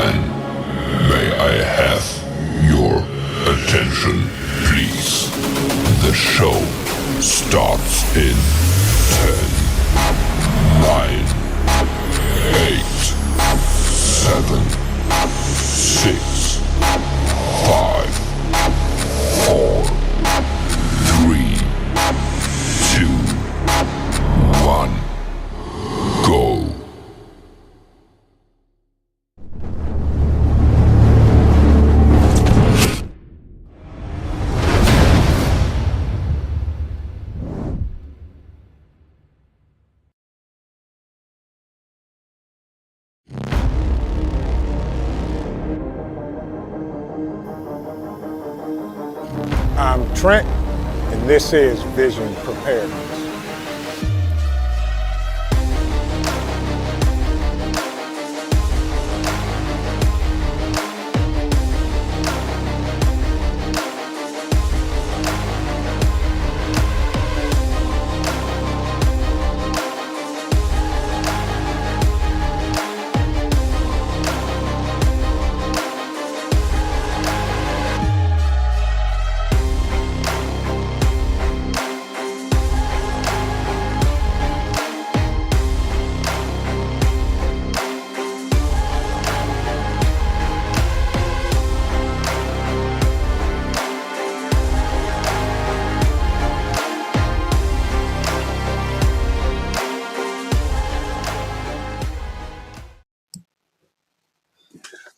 gentlemen, may I have your attention, please? The show starts in 10, 9, 8, 7, 6, 5, 4, 3, 2, 1, go. I'm Trent, and this is Vision Preparedness.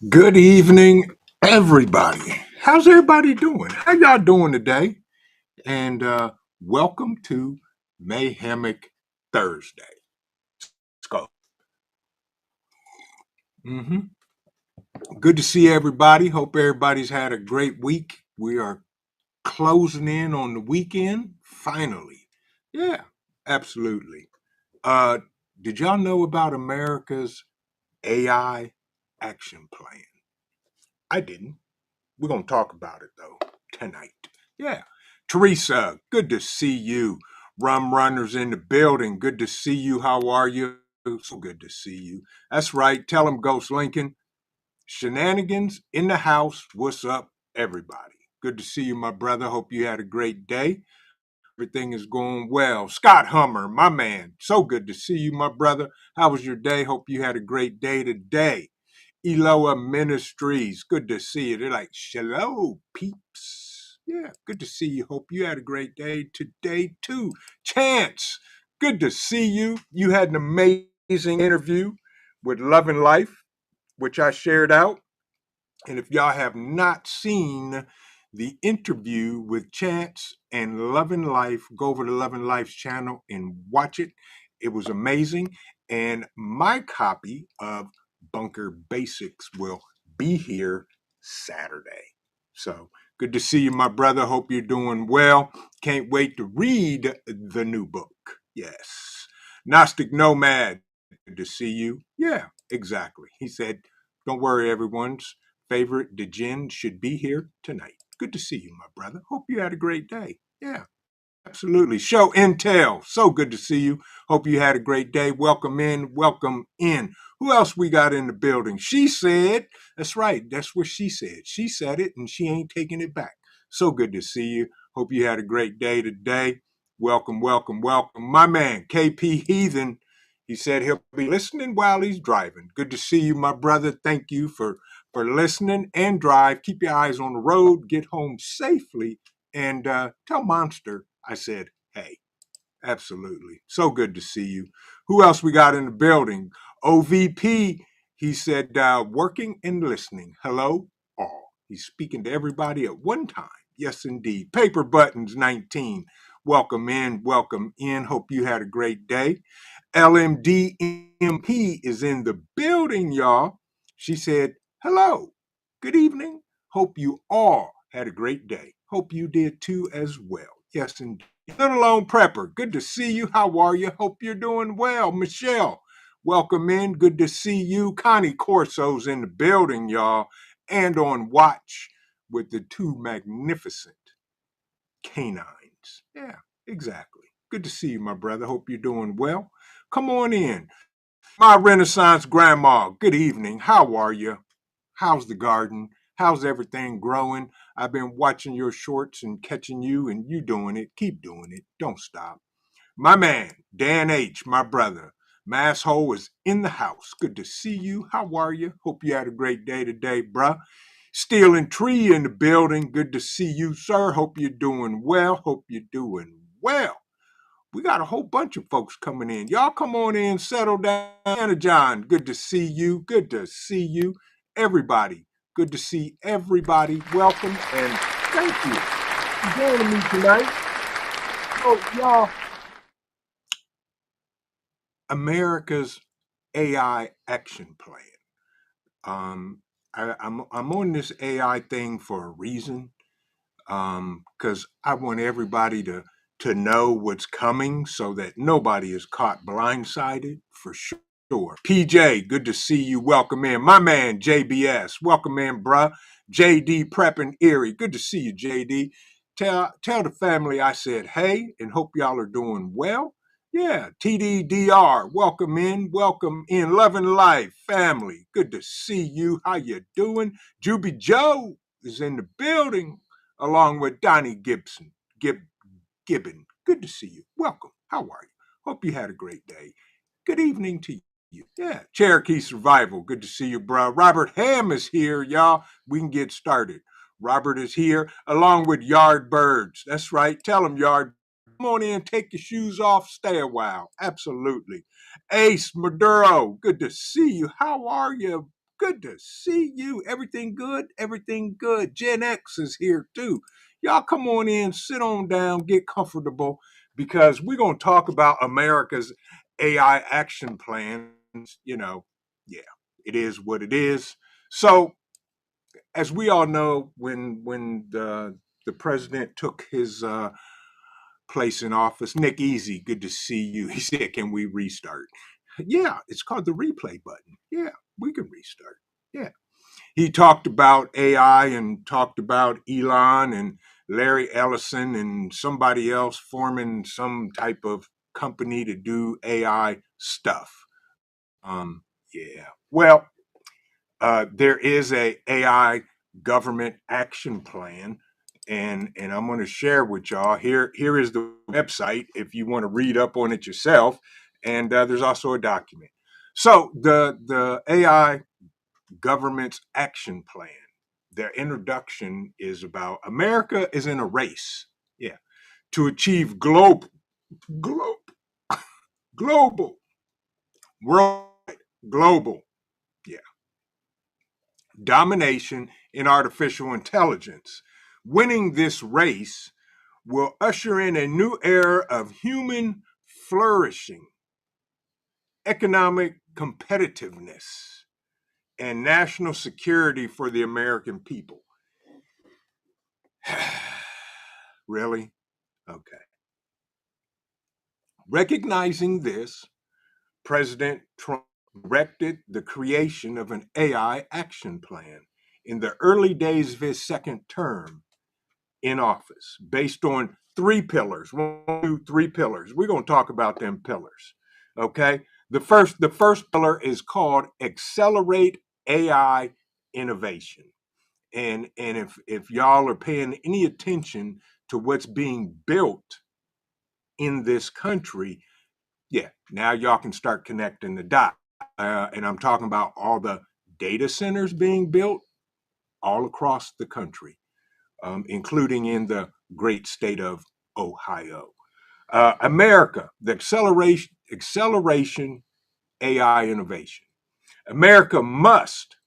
Good evening, everybody. How's everybody doing? How y'all doing today? And welcome to Mayhemic Thursday. Let's go. Good to see everybody. Hope everybody's had a great week. We are closing in on the weekend, finally. Yeah, absolutely. Uh, did y'all know about America's AI action plan? I didn't. We're going to talk about it, though, tonight. Yeah. Teresa, good to see you. Rum Runners in the building. Good to see you. How are you? So good to see you. That's right. Tell them, Ghost Lincoln. Shenanigans in the house. What's up, everybody? Good to see you, my brother. Hope you had a great day. Everything is going well. Scott Hummer, my man. So good to see you, my brother. How was your day? Hope you had a great day today. Eloa Ministries, good to see you. They're like, hello, peeps. Yeah, good to see you. Hope you had a great day today, too. Chance, good to see you. You had an amazing interview with Love and Life, which I shared out. And if y'all have not seen the interview with Chance and Love and Life, go over to Love and Life's channel and watch it. It was amazing. And my copy of Bunker Basics will be here Saturday. So good to see you, my brother. Hope you're doing well. Can't wait to read the new book. Yes. Gnostic Nomad, good to see you. Yeah, exactly. He said, don't worry, everyone's favorite Dejin should be here tonight. Good to see you, my brother. Hope you had a great day. Yeah. Absolutely. Show Intel. So good to see you. Hope you had a great day. Welcome in. Welcome in. Who else we got in the building? She said, that's right. That's what she said. She said it and she ain't taking it back. So good to see you. Hope you had a great day today. Welcome, welcome, welcome. My man, KP Heathen, he said he'll be listening while he's driving. Good to see you, my brother. Thank you for listening and drive. Keep your eyes on the road. Get home safely. And tell Monster I said, hey, absolutely. So good to see you. Who else we got in the building? OVP, he said, working and listening. Hello, all. He's speaking to everybody at one time. Yes, indeed. Paper Buttons 19. Welcome in. Welcome in. Hope you had a great day. LMDMP is in the building, y'all. She said, hello. Good evening. Hope you all had a great day. Hope you did too as well. Yes, indeed. Little Lone Prepper, good to see you. How are you? Hope you're doing well. Michelle, welcome in. Good to see you. Connie Corso's in the building, y'all, and on watch with the two magnificent canines. Yeah, exactly. Good to see you, my brother. Hope you're doing well. Come on in. My Renaissance grandma, good evening. How are you? How's the garden? How's everything growing? I've been watching your shorts and catching you, and you doing it. Keep doing it. Don't stop. My man, Dan H., my brother. Masshole is in the house. Good to see you. How are you? Hope you had a great day today, bruh. Steel and Tree in the building. Good to see you, sir. Hope you're doing well. Hope you're doing well. We got a whole bunch of folks coming in. Y'all come on in, settle down. Anna John, good to see you. Good to see you. Everybody, good to see everybody. Welcome and thank you for joining me tonight. Oh, y'all, America's AI action plan. I'm on this AI thing for a reason. Because I want everybody to know what's coming so that nobody is caught blindsided for sure. PJ, good to see you. Welcome in. My man, JBS. Welcome in, bruh. JD Prepping Erie. Good to see you, JD. Tell the family I said hey and hope y'all are doing well. Yeah, TDDR. Welcome in. Welcome in. Loving life, family. Good to see you. How you doing? Juby Joe is in the building along with Donnie Gibbon. Good to see you. Welcome. How are you? Hope you had a great day. Good evening to you. Yeah, Cherokee Survival. Good to see you, bro. Robert Ham is here, y'all. We can get started. Robert is here along with Yard Birds. That's right. Tell them, Yard. Come on in, take your shoes off, stay a while. Absolutely. Ace Maduro, good to see you. How are you? Good to see you. Everything good? Everything good. Gen X is here too. Y'all come on in, sit on down, get comfortable because we're going to talk about America's AI action plan. Yeah, it is what it is. So, as we all know, when the president took his place in office, Nick Easy, good to see you. He said, "Can we restart?" Yeah, it's called the replay button. Yeah, we can restart. Yeah, he talked about AI and talked about Elon and Larry Ellison and somebody else forming some type of company to do AI stuff. Yeah. Well, there is a AI government action plan, and I'm going to share with y'all. Here is the website if you want to read up on it yourself, and there's also a document. So the AI government's action plan. Their introduction is about America is in a race, yeah, to achieve global, global, worldwide, global, yeah, domination in artificial intelligence. Winning this race will usher in a new era of human flourishing, economic competitiveness, and national security for the American people. Really? Okay. Recognizing this, President Trump directed the creation of an AI action plan in the early days of his second term in office based on three pillars. One, two, three pillars. We're going to talk about them pillars. Okay. The first pillar is called Accelerate AI Innovation. And if y'all are paying any attention to what's being built in this country, yeah, now y'all can start connecting the dots. And I'm talking about all the data centers being built all across the country, including in the great state of Ohio. America, the acceleration AI innovation. America must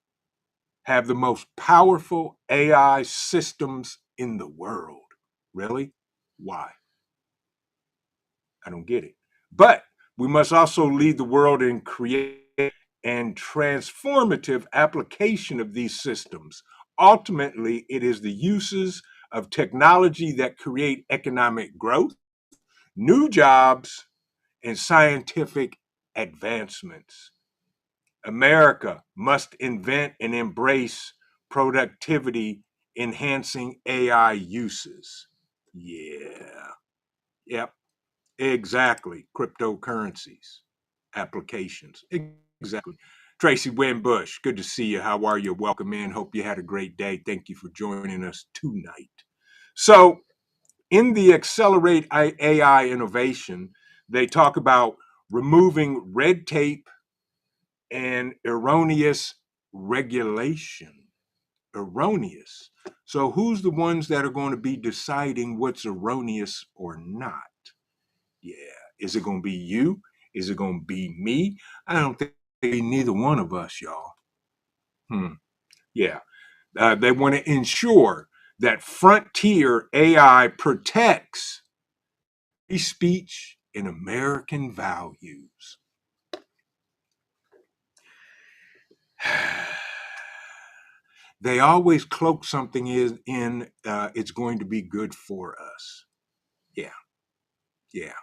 have the most powerful AI systems in the world. Really? Why? I don't get it. But we must also lead the world in creating and transformative application of these systems. Ultimately, it is the uses of technology that create economic growth, new jobs, and scientific advancements. America must invent and embrace productivity enhancing AI uses. Yeah. Yep. Exactly. Cryptocurrencies, applications. Exactly. Tracy Winbush, good to see you. How are you? Welcome in. Hope you had a great day. Thank you for joining us tonight. So, in the Accelerate AI Innovation, they talk about removing red tape and erroneous regulation. Erroneous. So, who's the ones that are going to be deciding what's erroneous or not? Yeah. Is it going to be you? Is it going to be me? I don't think neither one of us, y'all. Yeah. They want to ensure that frontier AI protects free speech and American values. They always cloak something in it's going to be good for us. Yeah. Yeah.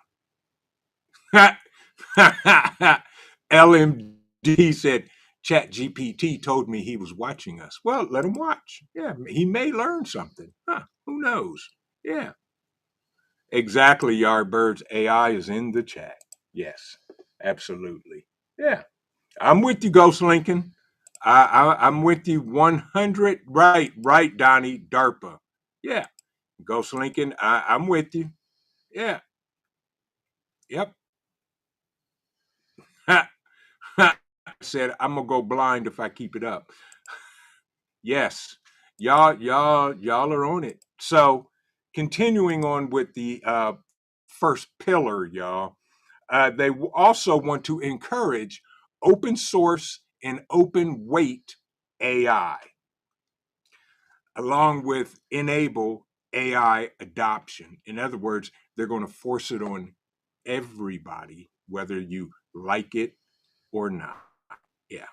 LMD said, Chat GPT told me he was watching us. Well, let him watch. Yeah, he may learn something. Who knows? Yeah. Exactly, Yardbirds. AI is in the chat. Yes, absolutely. Yeah. I'm with you, Ghost Lincoln. I'm with you 100. Right, Donnie, DARPA. Yeah. Ghost Lincoln, I'm with you. Yeah. Yep. Said I'm gonna go blind if I keep it up. Yes, y'all are on it. So, continuing on with the first pillar, y'all. They also want to encourage open source and open weight AI, along with enable AI adoption. In other words, they're going to force it on everybody, whether you like it or not. Yeah.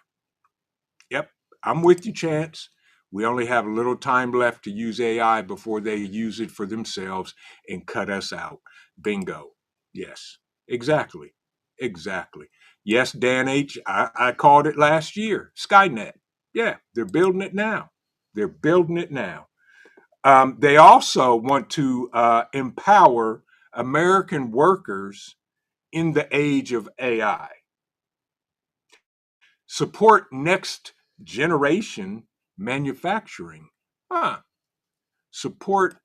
Yep. I'm with you, Chance. We only have a little time left to use AI before they use it for themselves and cut us out. Bingo. Yes. Exactly. Exactly. Yes, Dan H. I called it last year. Skynet. Yeah, they're building it now. They're building it now. They also want to empower American workers in the age of AI. Support next generation manufacturing. Support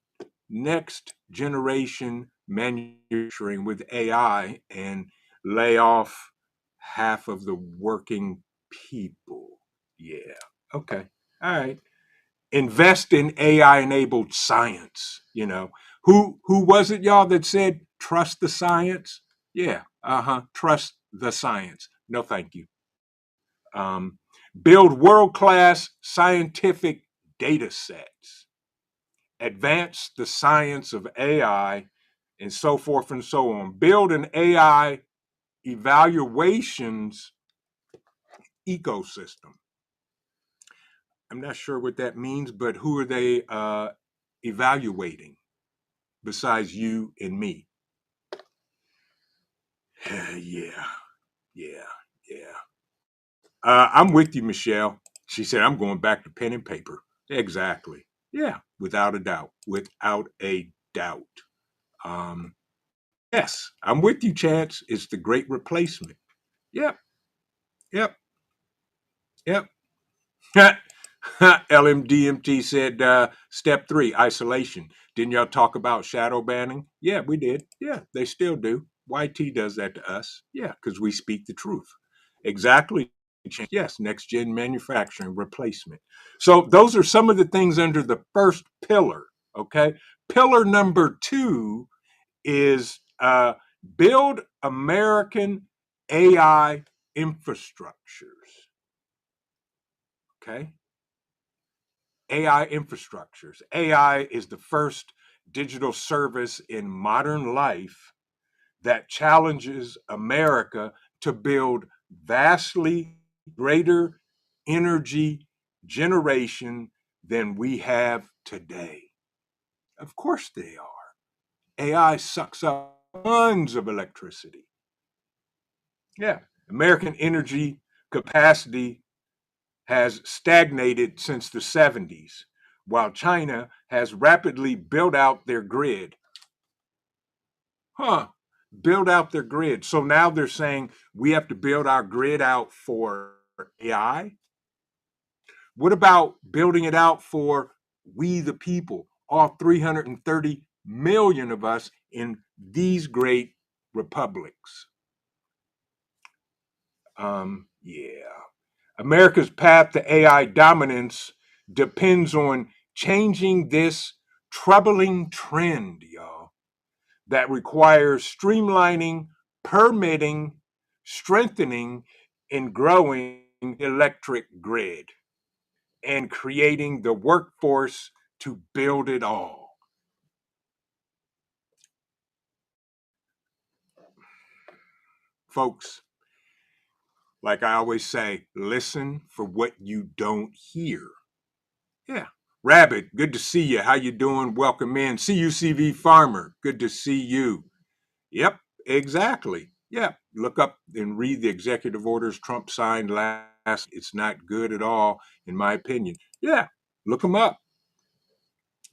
next generation manufacturing with AI and lay off half of the working people. Yeah. Okay. All right. Invest in AI enabled science. Who was it, y'all, that said trust the science? Yeah. Trust the science. No, thank you. Um, Build world class scientific data sets, advance the science of AI, and so forth and so on. Build an AI evaluations ecosystem. I'm not sure what that means, but who are they evaluating besides you and me? Yeah, yeah, yeah. I'm with you, Michelle. She said, I'm going back to pen and paper. Exactly. Yeah, without a doubt. Without a doubt. Um, yes, I'm with you, Chance. It's the great replacement. Yep, yep, yep. LMDMT said step 3, isolation. Didn't y'all talk about shadow banning? Yeah, we did. Yeah, they still do. YT does that to us. Yeah, because we speak the truth. Exactly. Yes, next gen manufacturing replacement. So those are some of the things under the first pillar. Okay. Pillar number 2 is build American AI infrastructures. Okay. AI infrastructures. AI is the first digital service in modern life that challenges America to build vastly greater energy generation than we have today. Of course, they are. AI sucks up tons of electricity. Yeah. American energy capacity has stagnated since the 70s, while China has rapidly built out their grid. Build out their grid. So now they're saying we have to build our grid out for AI? What about building it out for we the people, all 330 million of us in these great republics? Yeah. America's path to AI dominance depends on changing this troubling trend, y'all, that requires streamlining, permitting, strengthening, and growing electric grid and creating the workforce to build it all. Folks, like I always say, listen for what you don't hear. Yeah. Rabbit, good to see you. How you doing? Welcome in. CUCV Farmer, good to see you. Yep, exactly. Yeah. Look up and read the executive orders Trump signed last. It's not good at all, in my opinion. Yeah. Look them up.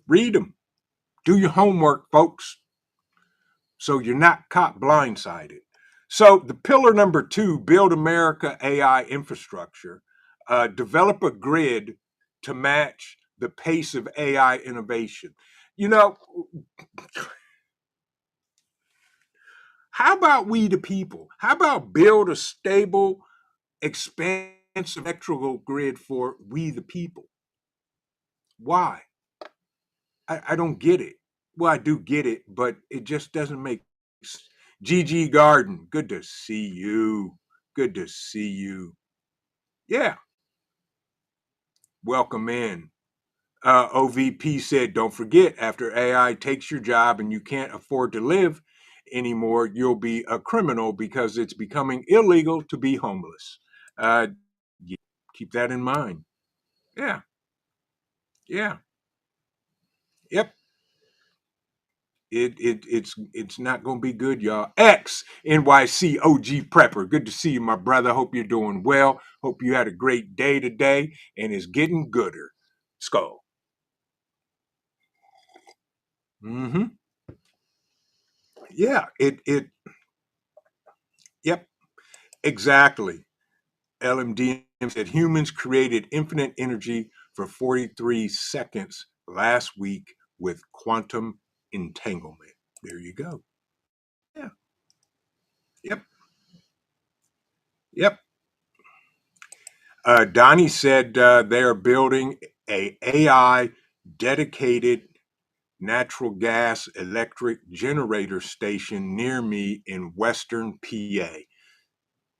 Read them. Do your homework, folks, so you're not caught blindsided. So, the pillar number 2, build America AI infrastructure, develop a grid to match the pace of AI innovation. You know, how about we the people? How about build a stable, expansive electrical grid for we the people? Why? I don't get it. Well, I do get it, but it just doesn't make sense. GG Garden, good to see you. Good to see you. Yeah, welcome in. OVP said, don't forget, after AI takes your job and you can't afford to live anymore, you'll be a criminal because it's becoming illegal to be homeless. Yeah, keep that in mind. Yeah, yeah, yep. It's not gonna be good, y'all. X NYC OG Prepper. Good to see you, my brother. Hope you're doing well. Hope you had a great day today and it's getting gooder. Skull. Mm-hmm. Yeah, it yep, exactly. LMD said humans created infinite energy for 43 seconds last week with quantum entanglement. There you go. Yeah. Yep. Yep. Donnie said they are building a AI dedicated natural gas electric generator station near me in Western PA.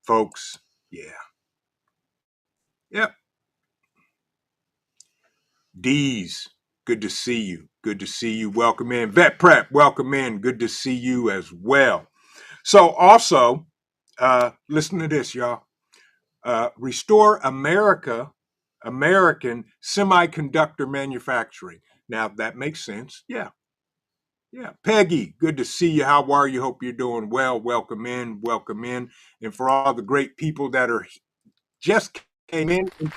Folks, yeah. Yep. D's, good to see you. Good to see you. Welcome in. Vet Prep, welcome in. Good to see you as well. So, also, listen to this, y'all. Restore American semiconductor manufacturing. Now, that makes sense. Yeah. Yeah. Peggy, good to see you. How are you? Hope you're doing well. Welcome in. Welcome in. And for all the great people that are just came in, thank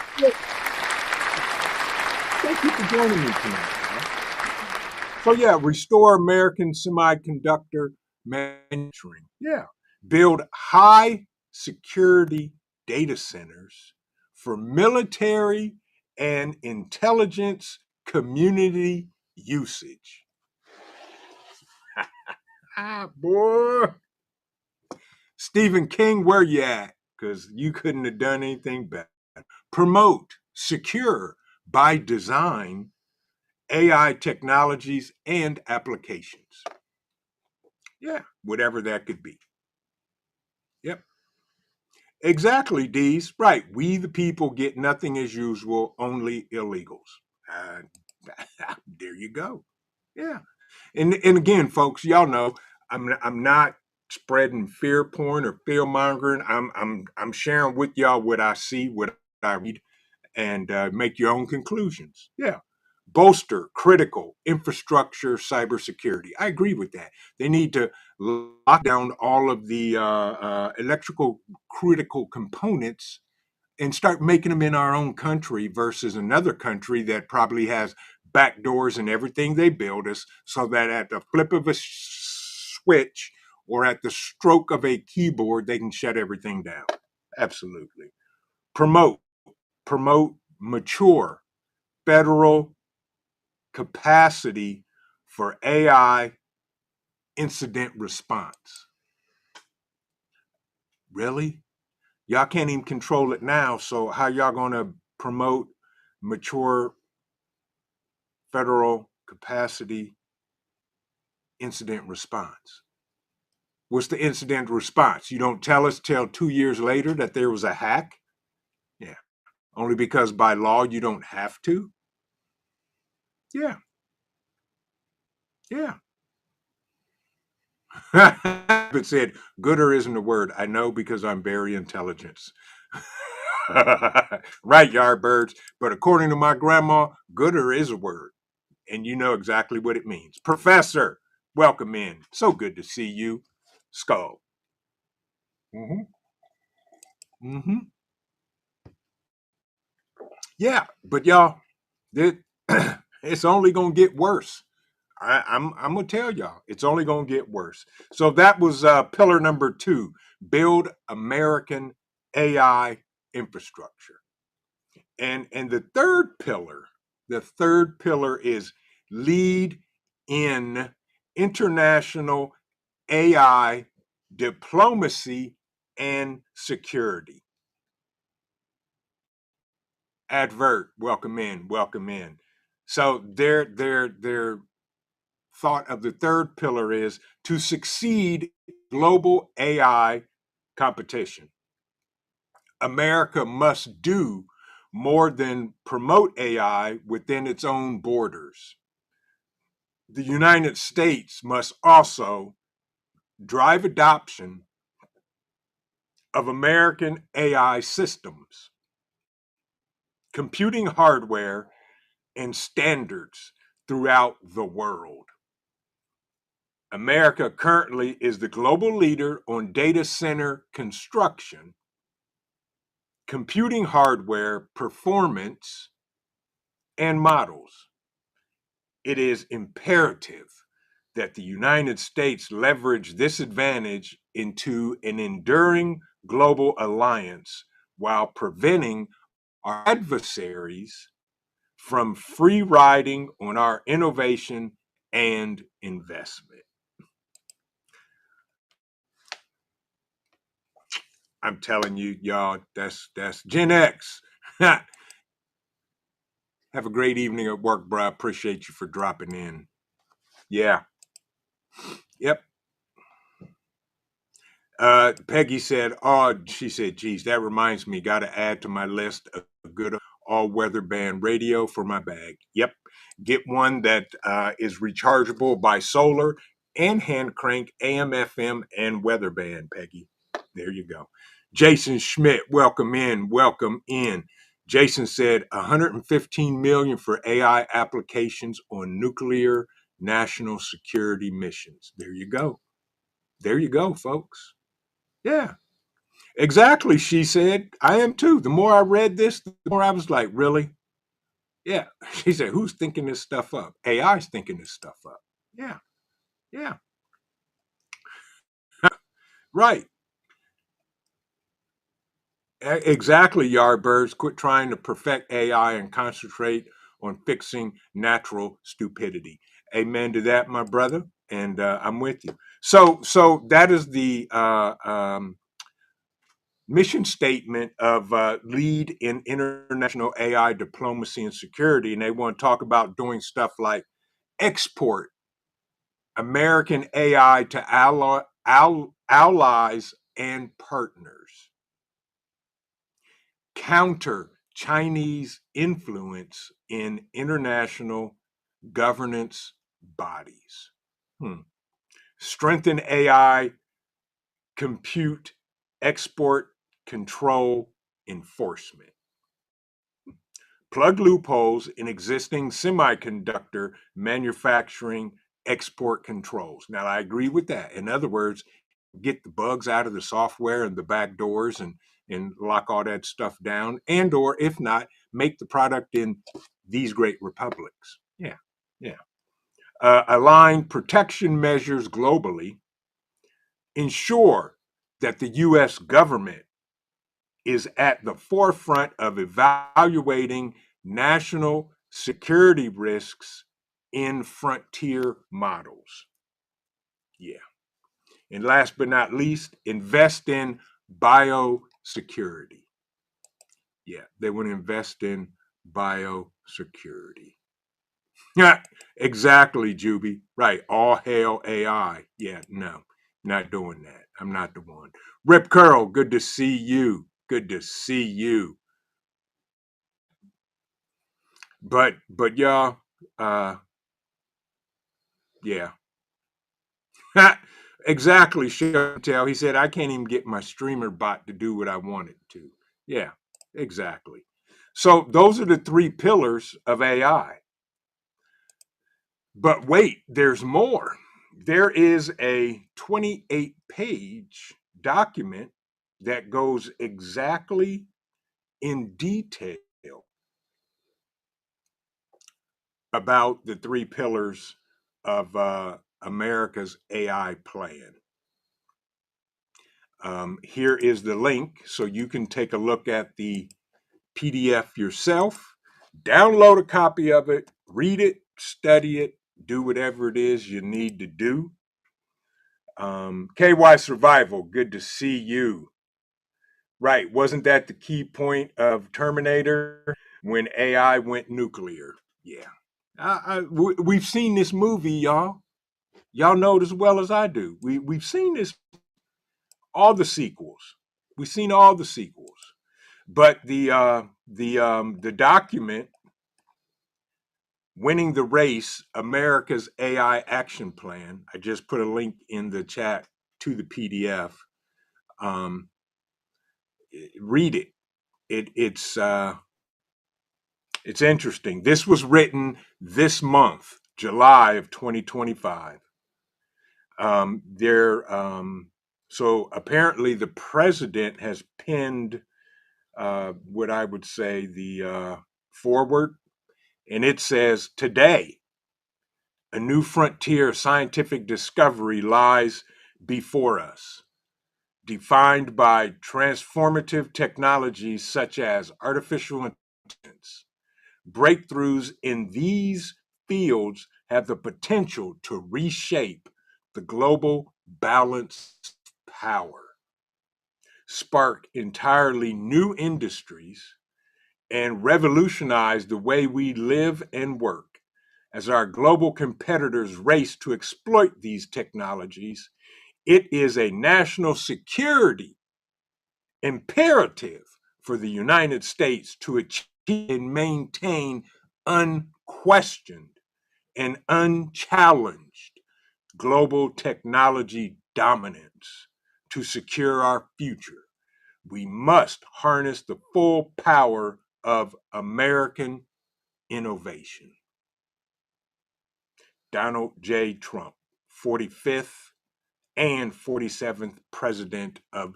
you for joining me tonight. So yeah, restore American semiconductor manufacturing. Yeah. Build high security data centers for military and intelligence community usage. Boy. Stephen King, where you at? Because you couldn't have done anything better. Promote, secure by design AI technologies and applications. Yeah, whatever that could be. Yep. Exactly, D's. Right. We, the people, get nothing as usual, only illegals. Uh, there you go. Yeah. And again, folks, y'all know I'm not spreading fear porn or fear mongering. I'm sharing with y'all what I see, what I read, and make your own conclusions. Yeah. Bolster critical infrastructure cybersecurity. I agree with that. They need to lock down all of the electrical critical components and start making them in our own country versus another country that probably has back doors and everything they build us so that at the flip of a switch or at the stroke of a keyboard, they can shut everything down. Absolutely. promote mature federal capacity for AI incident response. Really? Y'all can't even control it now, so how y'all gonna promote mature federal capacity incident response? What's the incident response? You don't tell us till 2 years later that there was a hack? Yeah. Only because by law you don't have to? Yeah. Yeah. But said, gooder isn't a word. I know because I'm very intelligent. Right, Yardbirds. But according to my grandma, gooder is a word. And you know exactly what it means. Professor, welcome in. So good to see you. Skull. Mm-hmm. Mm-hmm. Yeah, but y'all, it, it's only gonna get worse. I'm gonna tell y'all, it's only gonna get worse. So that was pillar number 2: build American AI infrastructure. And the third pillar is lead in international AI diplomacy and security. Advert, welcome in, welcome in. So their thought of the third pillar is to succeed in global AI competition. America must do more than promote AI within its own borders. The United States must also drive adoption of American AI systems, computing hardware, and standards throughout the world. America currently is the global leader on data center construction, computing hardware, performance, and models. It is imperative that the United States leverage this advantage into an enduring global alliance while preventing our adversaries from free riding on our innovation and investment. I'm telling you, y'all, that's Gen X. Have a great evening at work, bro. I appreciate you for dropping in. Yeah. Yep. Peggy said, "Oh, she said, geez, that reminds me. Got to add to my list a good all-weather band radio for my bag. Yep, get one that is rechargeable by solar and hand crank, AM/FM, and weather band. Peggy, there you go." Jason Schmidt, welcome in, welcome in. Jason said 115 million for AI applications on nuclear national security missions. There you go. There you go, folks. Yeah, exactly. She said, I am too. The more I read this, the more I was like, really? Yeah. She said, who's thinking this stuff up? AI's thinking this stuff up. Yeah. Yeah. Right. Exactly, Yardbirds. Quit trying to perfect AI and concentrate on fixing natural stupidity. Amen to that, my brother. And I'm with you. So that is the mission statement of lead in international AI diplomacy and security. And they want to talk about doing stuff like export American AI to allies and partners, counter Chinese influence in international governance bodies, strengthen AI compute export control enforcement, plug loopholes in existing semiconductor manufacturing export controls. Now, I agree with that. In other words, get the bugs out of the software and the back doors and lock all that stuff down, and or if not, make the product in these great republics. Yeah, yeah. Align protection measures globally, ensure that the U.S. government is at the forefront of evaluating national security risks in frontier models. Yeah. And last but not least, invest in biosecurity. Yeah, they want to invest in biosecurity. Yeah, exactly, Juby. Right. All hail AI. Yeah, no, not doing that. I'm not the one. Rip Curl, good to see you. Good to see you. But y'all, yeah. Exactly, Chantel. He said, I can't even get my streamer bot to do what I want it to. Yeah, exactly. So those are the three pillars of AI. But wait, there's more. There is a 28-page document that goes exactly in detail about the three pillars of America's AI plan. Here is the link so you can take a look at the PDF yourself, download a copy of it, read it, study it, do whatever it is you need to do. KY Survival, good to see you. Right, wasn't that the key point of Terminator when AI went nuclear? Yeah. We've seen this movie, y'all. Y'all know it as well as I do. We've seen this, all the sequels. We've seen all the sequels. But the document, Winning the Race, America's AI Action Plan, I just put a link in the chat to the PDF. Um, Read it. It's interesting. This was written this month, July of 2025. There, so apparently the president has pinned what I would say the forward, and it says, today, a new frontier of scientific discovery lies before us, defined by transformative technologies such as artificial intelligence. Breakthroughs in these fields have the potential to reshape the global balance of power, spark entirely new industries, and revolutionize the way we live and work. As our global competitors race to exploit these technologies, it is a national security imperative for the United States to achieve and maintain unquestioned and unchallenged global technology dominance. To secure our future, we must harness the full power of American innovation. Donald J. Trump, 45th and 47th President of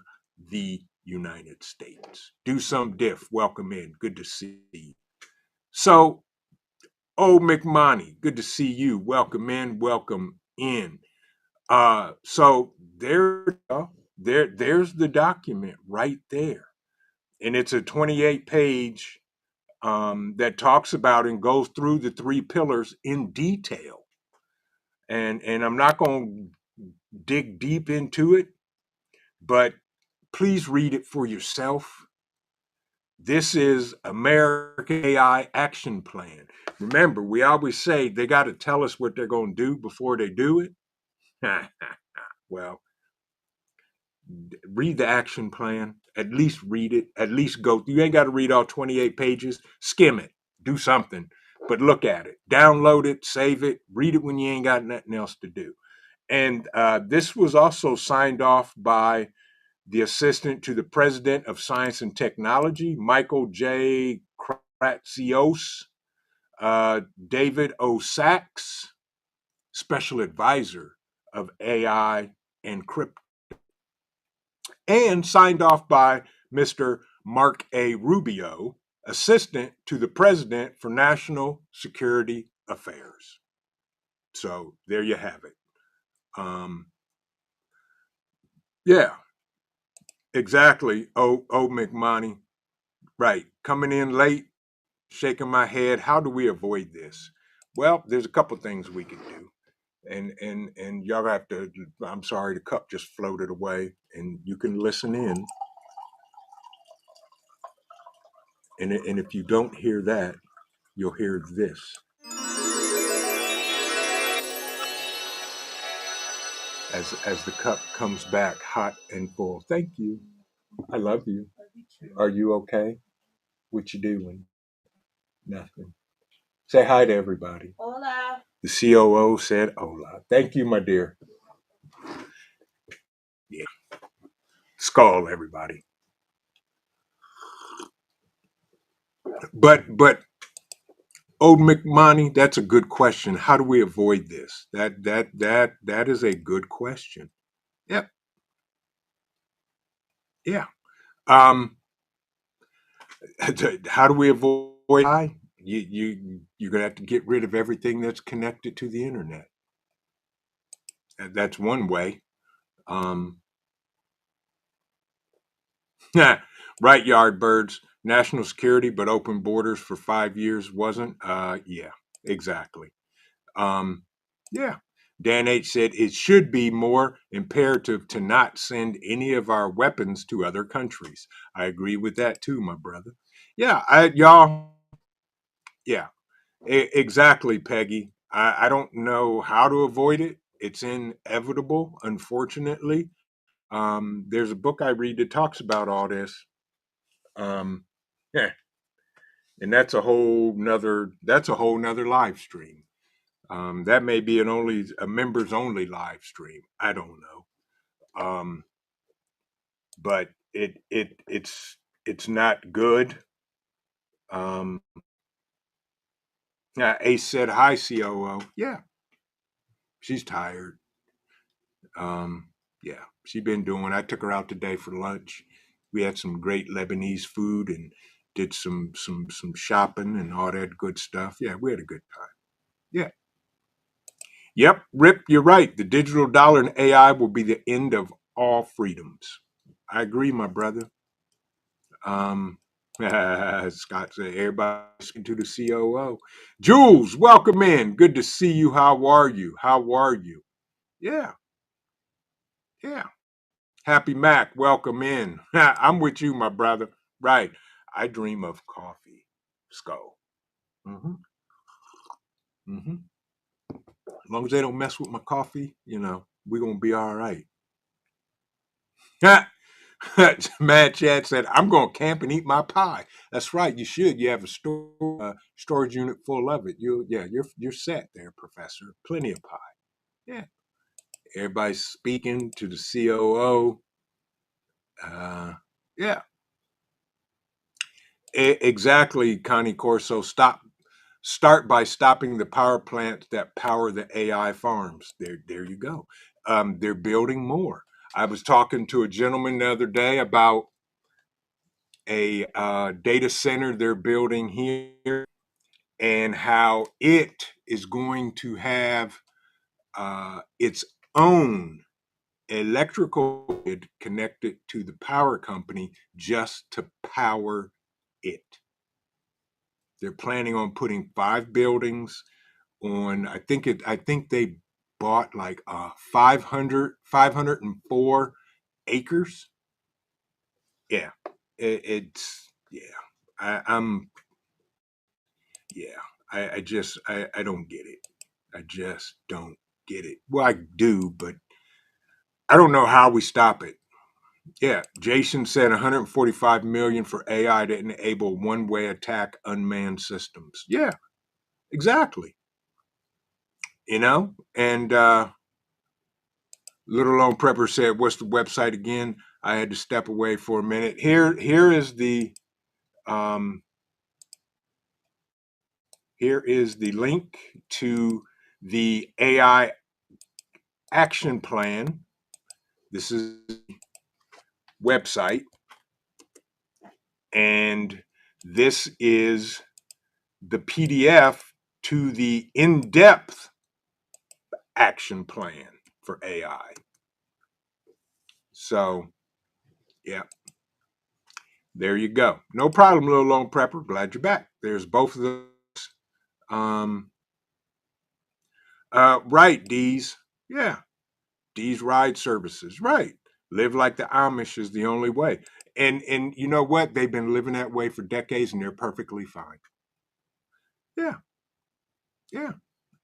the United States. Do some diff. Welcome in. Good to see you. So, McMoney, good to see you. Welcome in. Welcome in. So there's the document right there, and it's a 28-page that talks about and goes through the three pillars in detail. And I'm not going to dig deep into it, but please read it for yourself. This is American AI Action Plan. Remember, we always say they got to tell us what they're going to do before they do it. Well, read the action plan. At least read it. At least go. You ain't got to read all 28 pages. Skim it. Do something. But look at it. Download it. Save it. Read it when you ain't got nothing else to do. And this was also signed off by the Assistant to the President of Science and Technology, Michael J. Kratzios, David O. Sachs, Special Advisor of AI and Crypto, and signed off by Mr. Mark A. Rubio, Assistant to the President for National Security Affairs. So there you have it. Yeah. Exactly. Oh, McMoney. Right. Coming in late, shaking my head. How do we avoid this? Well, there's a couple things we can do. And y'all have to, I'm sorry, the cup just floated away, and you can listen in. And if you don't hear that, you'll hear this as the cup comes back hot and full. Thank you. I love you. Are you okay? What you doing? Nothing. Say hi to everybody. Hola. The COO said hola. Thank you, my dear. Yeah. Skull, everybody. But old McMoney, that's a good question. How do we avoid this? That is a good question. Yep. Yeah. Um, how do we avoid AI? You're gonna have to get rid of everything that's connected to the internet. That's one way. Um, right, Yardbirds. National security, but open borders for 5 years wasn't. Yeah, exactly. Um, yeah. Dan H said it should be more imperative to not send any of our weapons to other countries. I agree with that too, my brother. Yeah, y'all. Yeah, exactly, Peggy. I don't know how to avoid it. It's inevitable, unfortunately. There's a book I read that talks about all this. Yeah, and that's a whole nother live stream. That may be a members only live stream. I don't know. But it's not good. Um, yeah, Ace said hi, COO. Yeah, she's tired. Yeah, she been doing. I took her out today for lunch. We had some great Lebanese food and did some shopping and all that good stuff. Yeah, we had a good time. Yeah. Yep, Rip, you're right. The digital dollar and AI will be the end of all freedoms. I agree, my brother. Um, Scott said, everybody listen to the COO. Jules, welcome in. Good to see you. How are you? How are you? Yeah, yeah. Happy Mac, welcome in. I'm with you, my brother. Right. I dream of coffee. Skull. Mm-hmm. Mm-hmm. As long as they don't mess with my coffee, we're gonna be all right. Mad Chad said, "I'm gonna camp and eat my pie." That's right. You should. You have a storage unit full of it. You're set there, Professor. Plenty of pie. Yeah. Everybody's speaking to the COO. Yeah. Exactly, Connie Corso. Start by stopping the power plants that power the AI farms. There you go. They're building more. I was talking to a gentleman the other day about a data center they're building here and how it is going to have its own electrical grid connected to the power company just to power it. They're planning on putting 5 buildings on. I think they bought like 504 acres. Yeah, it's yeah. I'm yeah. I don't get it. I just don't get it. Well, I do, but I don't know how we stop it. Yeah, Jason said 145 million for AI to enable one-way attack unmanned systems. Yeah, exactly. And Little Lone Prepper said, "What's the website again?" I had to step away for a minute. Um, here is the link to the AI action plan. This is the website, and this is the PDF to the in-depth action plan for AI. So, Yeah. There you go. No problem, little lone prepper. Glad you're back. There's both of those. Um, right, D's. Yeah, D's ride services. Right. Live like the Amish is the only way. And you know what? They've been living that way for decades, and they're perfectly fine. Yeah, yeah.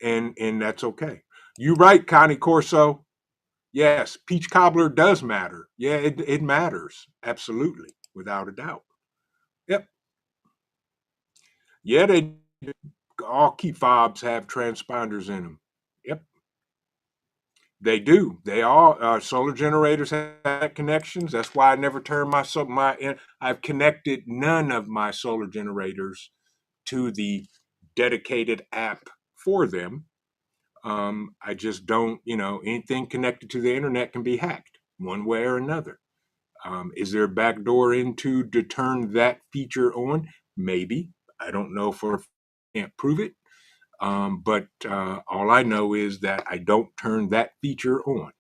And that's okay. You right, Connie Corso. Yes, peach cobbler does matter. Yeah, it matters absolutely, without a doubt. Yep. Yeah, they all key fobs have transponders in them. Yep, they do. They all solar generators have connections. That's why I never turn I've connected none of my solar generators to the dedicated app for them. I just don't, anything connected to the internet can be hacked one way or another. Is there a back door into to turn that feature on? Maybe. I don't know for can't prove it. But all I know is that I don't turn that feature on.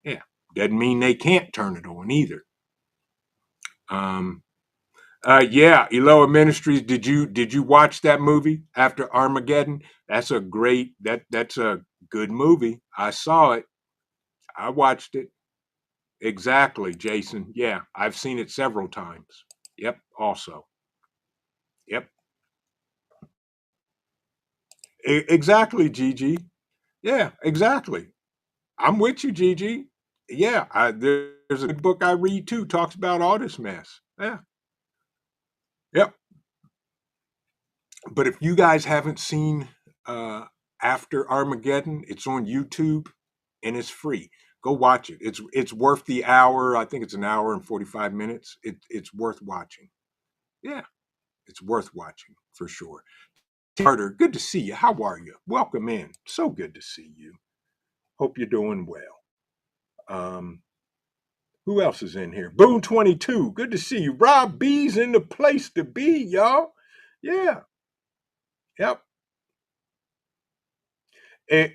Yeah, doesn't mean they can't turn it on either. Um, yeah, Eloa Ministries. Did you watch that movie after Armageddon? That's a good movie. I saw it. I watched it. Exactly, Jason. Yeah, I've seen it several times. Yep. Also. Yep. Exactly, Gigi. Yeah, exactly. I'm with you, Gigi. Yeah, there's a good book I read too. Talks about all this mess. Yeah. Yep. But if you guys haven't seen uh, After Armageddon, it's on YouTube and it's free. Go watch it. It's worth the hour. I think it's an hour and 45 minutes. It's worth watching. Yeah, it's worth watching for sure. Carter, good to see you. How are you? Welcome in. So good to see you. Hope you're doing well. Um, who else is in here? Boone 22. Good to see you. Rob B's in the place to be, y'all. Yeah. Yep.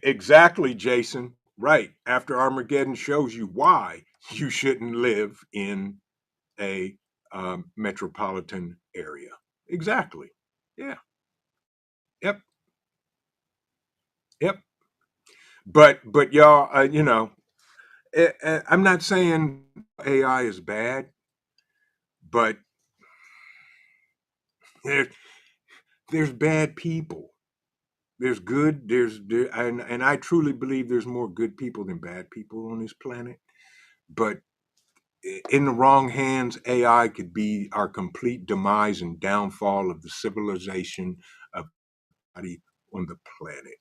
Exactly, Jason. Right. After Armageddon shows you why you shouldn't live in a metropolitan area. Exactly. Yeah. Yep. Yep. But y'all, I'm not saying AI is bad, but there, there's bad people. There's good. And I truly believe there's more good people than bad people on this planet. But in the wrong hands, AI could be our complete demise and downfall of the civilization of body on the planet.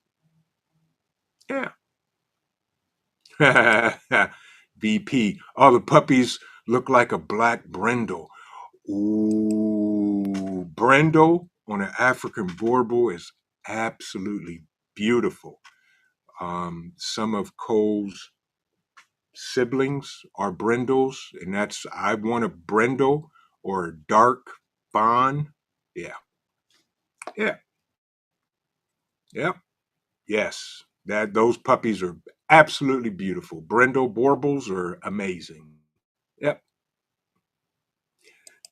Yeah. BP. All the puppies look like a black brindle. Ooh, brindle on an African Borbal is absolutely beautiful. Some of Cole's siblings are brindles, and that's I want a brindle or a dark fawn. Yeah, yeah, yep, yes. That those puppies are absolutely beautiful. Brindle Borbals are amazing. Yep.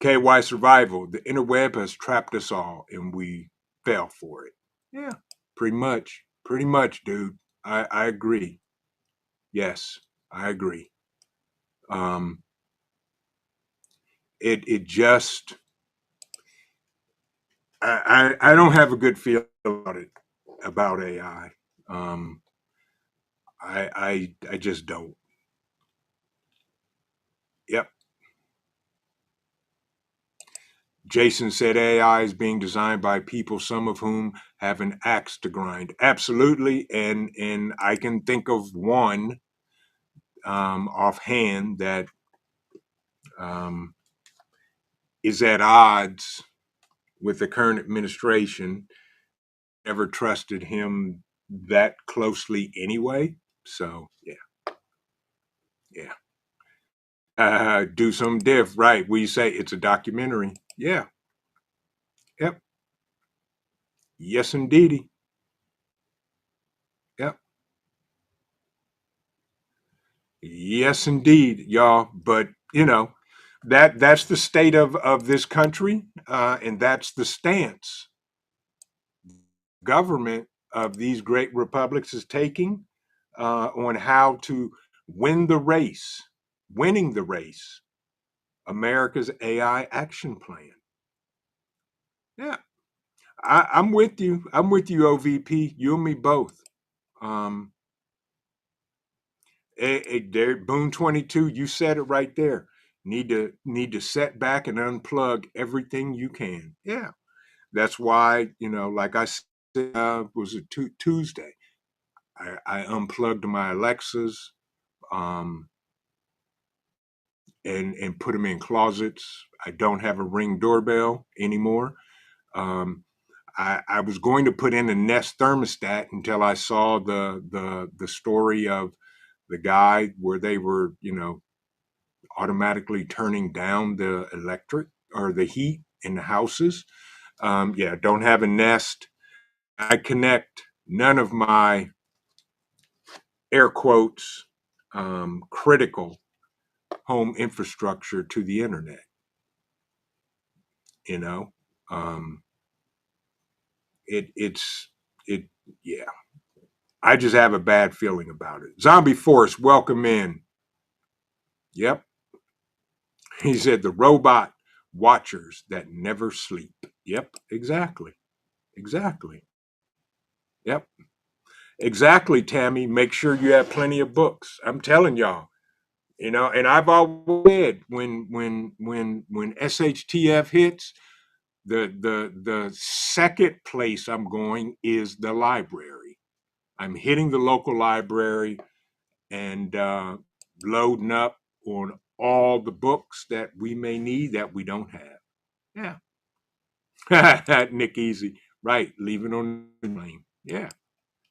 KY survival. The interweb has trapped us all, and we fell for it. Yeah, pretty much. Pretty much, dude. I agree. Yes, I agree. Um, it just I don't have a good feeling about it about AI. Um, I just don't. Yep. Jason said AI is being designed by people, some of whom have an axe to grind. Absolutely, and I can think of one offhand that um, is at odds with the current administration. Never trusted him that closely anyway. So yeah. Do some diff, right? We say it's a documentary. Yeah. Yep. Yes, indeedy. Yep. Yes, indeed, y'all. But that's the state of this country, and that's the stance government of these great republics is taking on how to win the race, winning the race, America's AI action plan. Yeah, I'm with you. I'm with you, OVP. You and me both. Um, Boone 22, you said it right there. Need to set back and unplug everything you can. Yeah, that's why like I said, was it Tuesday? I unplugged my Alexas, um, and put them in closets. I don't have a Ring doorbell anymore. Um, I was going to put in a Nest thermostat until I saw the story of the guy where they were automatically turning down the electric or the heat in the houses. Yeah, don't have a Nest. I connect none of my air quotes critical home infrastructure to the internet. You know, um, it's it. Yeah, I just have a bad feeling about it. Zombie Force, welcome in. Yep, he said the robot watchers that never sleep. Yep, exactly, exactly. Yep, exactly. Tammy, make sure you have plenty of books. I'm telling y'all. And I've always said when SHTF hits, the second place I'm going is the library. I'm hitting the local library and loading up on all the books that we may need that we don't have. Yeah. Nick Easy. Right. Leaving on the lane. Yeah.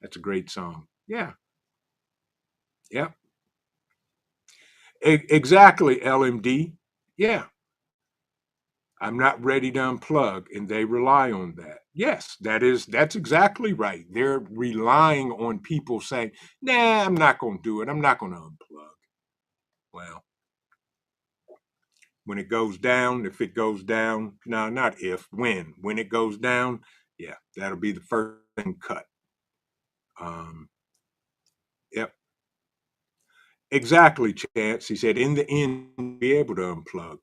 That's a great song. Yeah. Yeah. Exactly, LMD. Yeah. I'm not ready to unplug, and they rely on that. Yes, that's exactly right. They're relying on people saying, "Nah, I'm not going to do it. I'm not going to unplug." Well, when it goes down, if it goes down, no, not if, when it goes down, yeah, that'll be the first thing cut. Um, yep, exactly, Chance. He said, in the end, be able to unplug.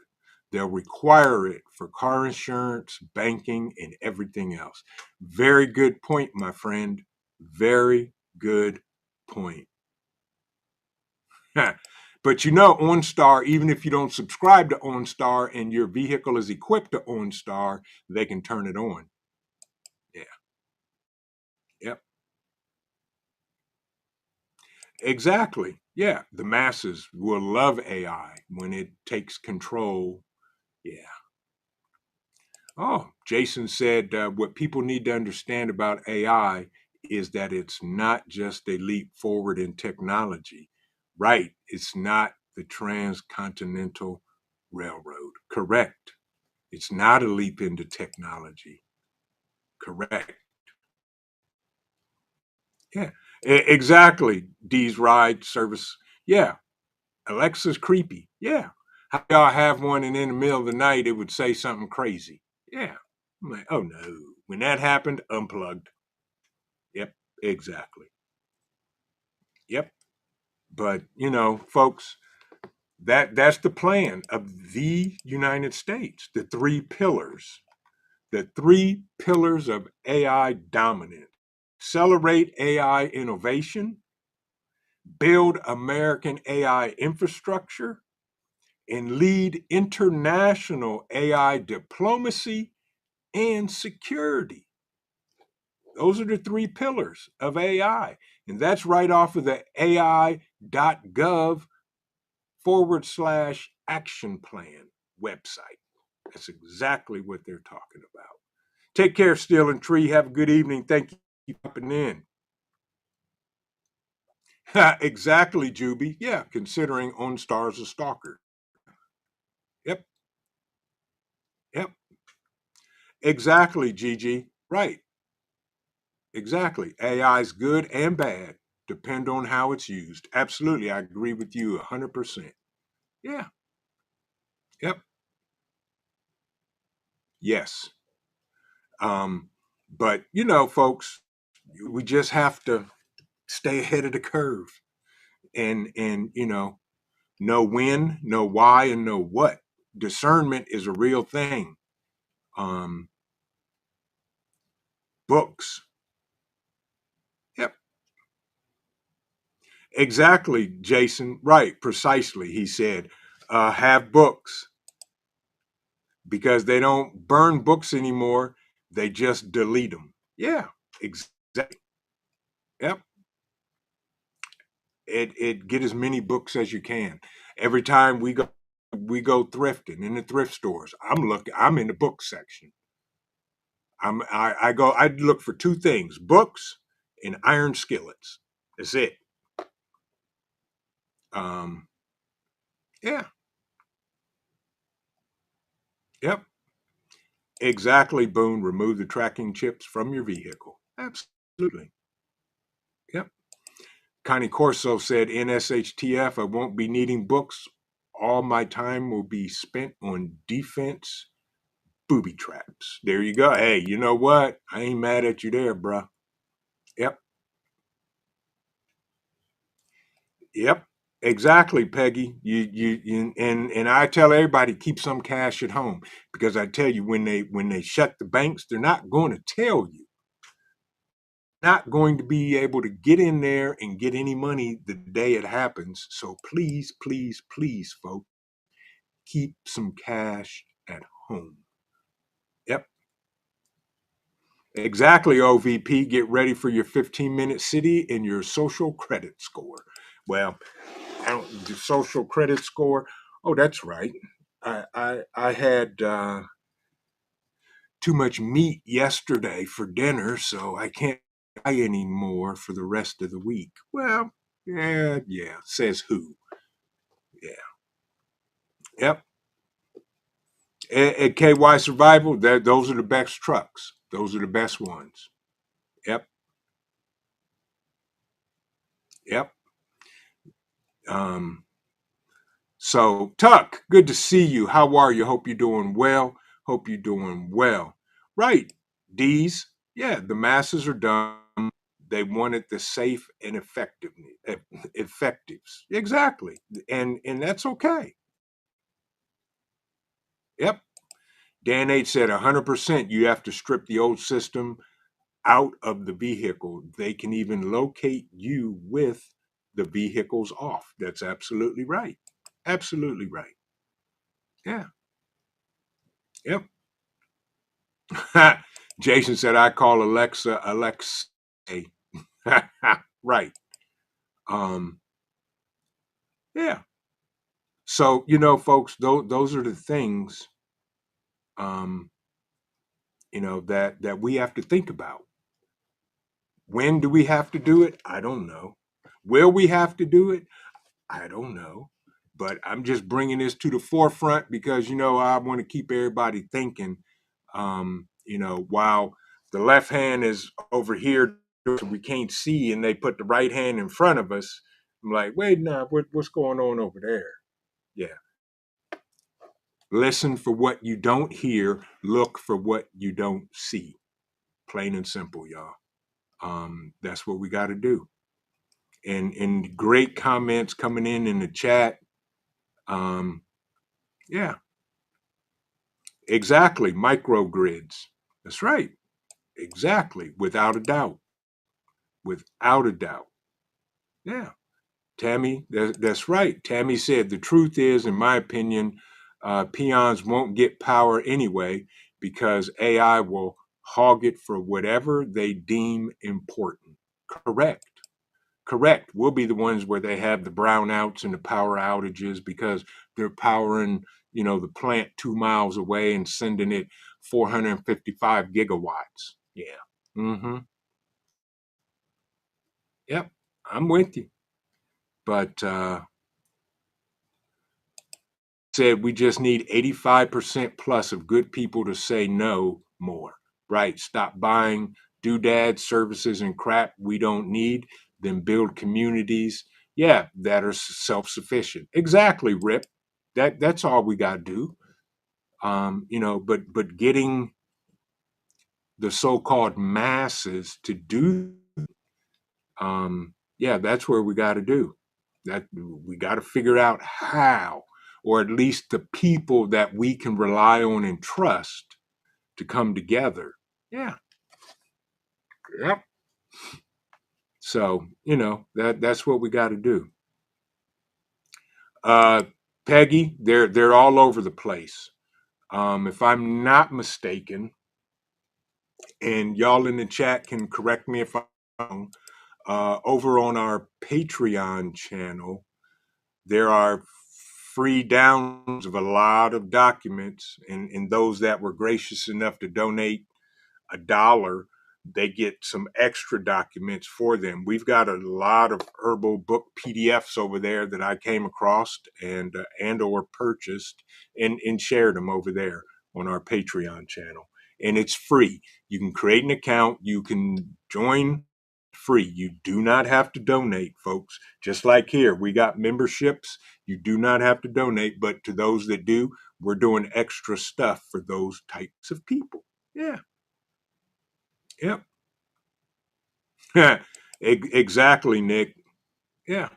They'll require it for car insurance, banking, and everything else. Very good point, my friend. Very good point. But OnStar, even if you don't subscribe to OnStar and your vehicle is equipped to OnStar, they can turn it on. Yeah. Yep. Exactly. Yeah. The masses will love AI when it takes control. Yeah. Oh, Jason said what people need to understand about AI is that it's not just a leap forward in technology. Right. It's not the transcontinental railroad. Correct. It's not a leap into technology. Correct. Yeah. Exactly. D's ride service. Yeah. Alexa's creepy. Yeah. How y'all have one and in the middle of the night it would say something crazy? Yeah. I'm like, oh no. When that happened, unplugged. Yep. Exactly. Yep. But folks, that's the plan of the United States. The three pillars. The three pillars of AI dominance. Accelerate AI innovation, build American AI infrastructure, and lead international AI diplomacy and security. Those are the three pillars of AI. And that's right off of the AI.gov/action plan website. That's exactly what they're talking about. Take care, Steel and Tree. Have a good evening. Thank you for popping in. Exactly, Juby. Yeah, considering OnStar's a stalker. Yep, yep. Exactly, Gigi. Right. Exactly. AI is good and bad, depend on how it's used. Absolutely, I agree with you 100%. Yeah, Yep. Yes. But folks, we just have to stay ahead of the curve and know when, know why, and know what. Discernment is a real thing. Um, Books. Yep. Exactly, Jason. Right, precisely. He said, have books because they don't burn books anymore. They just delete them. Yeah, exactly. Yep. It get as many books as you can. Every time we go thrifting in the thrift stores. I'm in the book section. I look for two things: books and iron skillets. That's it. Um, yeah. Yep. Exactly, Boone. Remove the tracking chips from your vehicle. Absolutely. Yep. Connie Corso said, NSHTF, I won't be needing books. All my time will be spent on defense booby traps. There you go. Hey, you know what? I ain't mad at you there, bruh. Yep. Yep. Exactly, Peggy. You and I tell everybody keep some cash at home because I tell you when they shut the banks, they're not going to tell you. Not going to be able to get in there and get any money the day it happens. So please, please, please, folks, keep some cash at home. Yep. Exactly, OVP. Get ready for your 15-minute city and your social credit score. Well, the social credit score. Oh, that's right. I had too much meat yesterday for dinner, so I can't buy any more for the rest of the week. Well, yeah. Says who? Yeah. Yep. At KY Survival, those are the best trucks. Those are the best ones. Yep. Yep. Um, so, Tuck, good to see you. How are you? Hope you're doing well. Hope you're doing well. Right, D's. Yeah, the masses are dumb. They wanted the safe and effectives. Exactly, and that's okay. Yep. Dan H said 100%. You have to strip the old system out of the vehicle. They can even locate you with the vehicles off. That's absolutely right. Absolutely right. Yeah. Yep. Jason said, I call Alexa. Right. Um, yeah. So, folks, those are the things, um, that we have to think about. When do we have to do it? I don't know. Will we have to do it? I don't know. But I'm just bringing this to the forefront because, I want to keep everybody thinking, while the left hand is over here, we can't see, and they put the right hand in front of us. I'm like, wait, nah, what's going on over there? Yeah. Listen for what you don't hear, look for what you don't see. Plain and simple, y'all. That's what we got to do. And great comments coming in the chat. Um, yeah, exactly. Microgrids. That's right. Exactly. Without a doubt. Without a doubt. Yeah. Tammy, that's right. Tammy said the truth is, in my opinion, peons won't get power anyway because AI will hog it for whatever they deem important. Correct. Correct. We'll be the ones where they have the brownouts and the power outages because they're powering, the plant 2 miles away and sending it 455 gigawatts. Yeah. Mm-hmm. Yep. I'm with you. But said we just need 85% plus of good people to say no more. Right. Stop buying doodads, services, and crap we don't need, then build communities, yeah, that are self sufficient. Exactly, Rip. That's all we got to do. But getting the so-called masses to do, yeah, that's where we got to do that. We got to figure out how, or at least the people that we can rely on and trust to come together. Yeah. Yep. So that's what we got to do. Uh, Peggy, they're all over the place. If I'm not mistaken, and y'all in the chat can correct me if I'm wrong, over on our Patreon channel, there are free downloads of a lot of documents, and those that were gracious enough to donate $1, they get some extra documents for them. We've got a lot of herbal book PDFs over there that I came across and or purchased and shared them over there on our Patreon channel. And it's free. You can create an account. You can join free. You do not have to donate, folks. Just like here, we got memberships. You do not have to donate, but to those that do, we're doing extra stuff for those types of people. Yeah. Yep. Exactly, Nick. Yeah.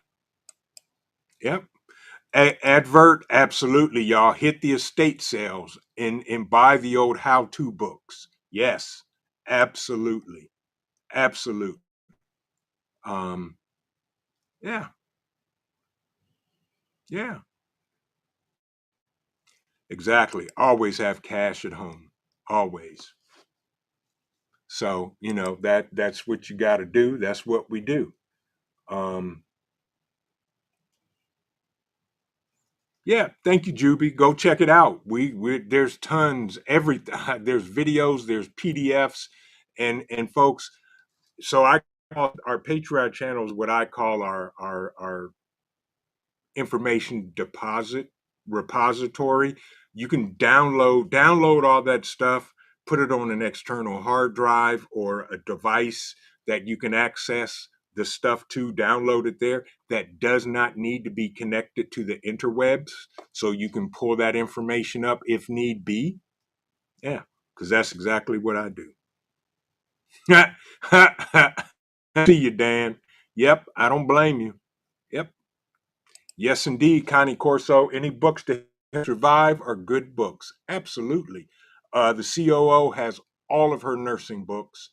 Yep. Advert, absolutely, y'all. Hit the estate sales and buy the old how-to books. Yes, absolutely. Absolute. Um, yeah, yeah, exactly. Always have cash at home. Always. So, that's what you gotta do. That's what we do. Um, Yeah, thank you, Juby. Go check it out. We there's tons, everything. There's videos, there's PDFs, and folks. So I call our Patreon channel is what I call our information deposit repository. You can download all that stuff, put it on an external hard drive or a device that you can access the stuff to, download it there. That does not need to be connected to the interwebs, so you can pull that information up if need be. Yeah, because that's exactly what I do. See you, Dan. Yep, I don't blame you. Yep. Yes, indeed, Connie Corso. Any books to survive are good books. Absolutely. The COO has all of her nursing books.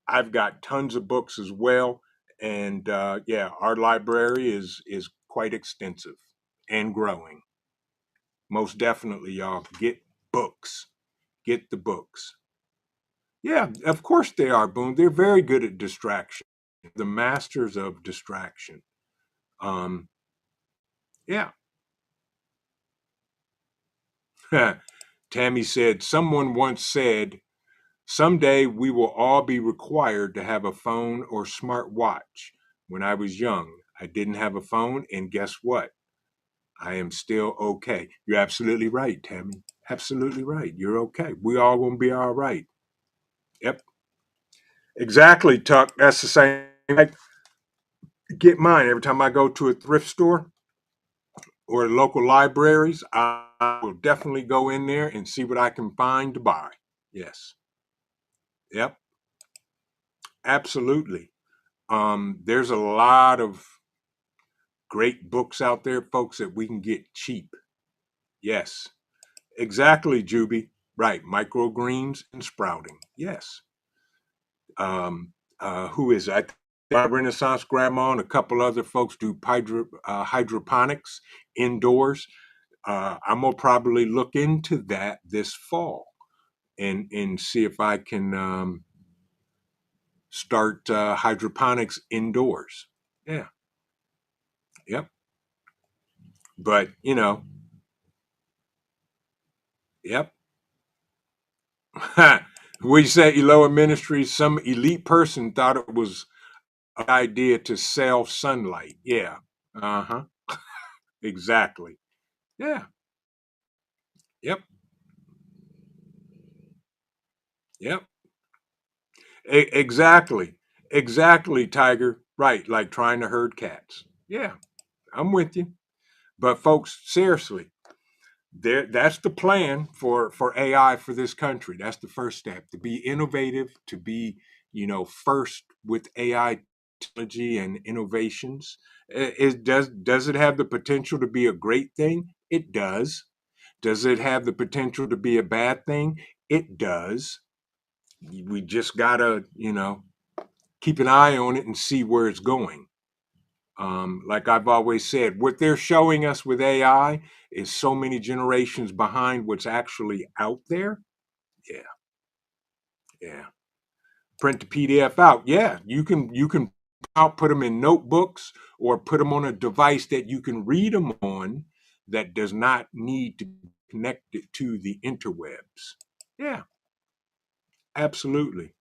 I've got tons of books as well, and yeah, our library is quite extensive and growing. Most definitely, y'all get books. Get the books. Yeah, of course they are, Boone. They're very good at distraction. The masters of distraction. Um, yeah. Tammy said, someone once said, someday we will all be required to have a phone or smart watch. When I was young, I didn't have a phone, and guess what? I am still okay. You're absolutely right, Tammy. Absolutely right. You're okay. We all gonna be all right. Yep. Exactly, Tuck. That's the same. I get mine every time I go to a thrift store or local libraries. I will definitely go in there and see what I can find to buy. Yes. Yep. Absolutely. There's a lot of great books out there, folks, that we can get cheap. Yes, exactly, Juby. Right, microgreens and sprouting. Yes. Who is I? Renaissance Grandma and a couple other folks do hydroponics indoors. I'm gonna probably look into that this fall and see if I can start hydroponics indoors. Yeah. Yep. But yep. We say Eloah Ministries, some elite person thought it was an idea to sell sunlight. Yeah. Uh-huh. Exactly. Yeah. Yep. Yep. Exactly. Exactly, Tiger. Right. Like trying to herd cats. Yeah. I'm with you. But folks, seriously, That's the plan for AI for this country. That's the first step, to be innovative, to be, first with AI technology and innovations. Does it have the potential to be a great thing? It does. Does it have the potential to be a bad thing? It does. We just gotta, keep an eye on it and see where it's going. Like I've always said, what they're showing us with AI is so many generations behind what's actually out there. Yeah, yeah. Print the PDF out. Yeah, you can out put them in notebooks or put them on a device that you can read them on that does not need to be connected to the interwebs. Yeah, absolutely.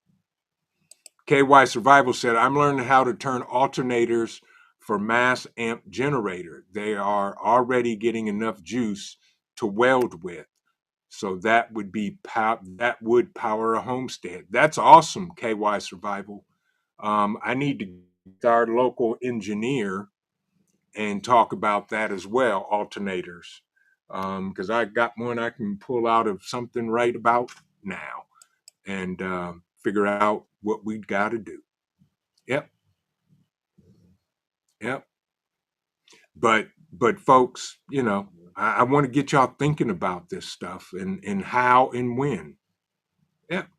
KY Survival said, I'm learning how to turn alternators for mass amp generator. They are already getting enough juice to weld with. So that would power a homestead. That's awesome, KY Survival. I need to get our local engineer and talk about that as well, alternators. Because I got one I can pull out of something right about now and figure out what we got to do. Yep, yep. But folks, I want to get y'all thinking about this stuff and how and when. Yep.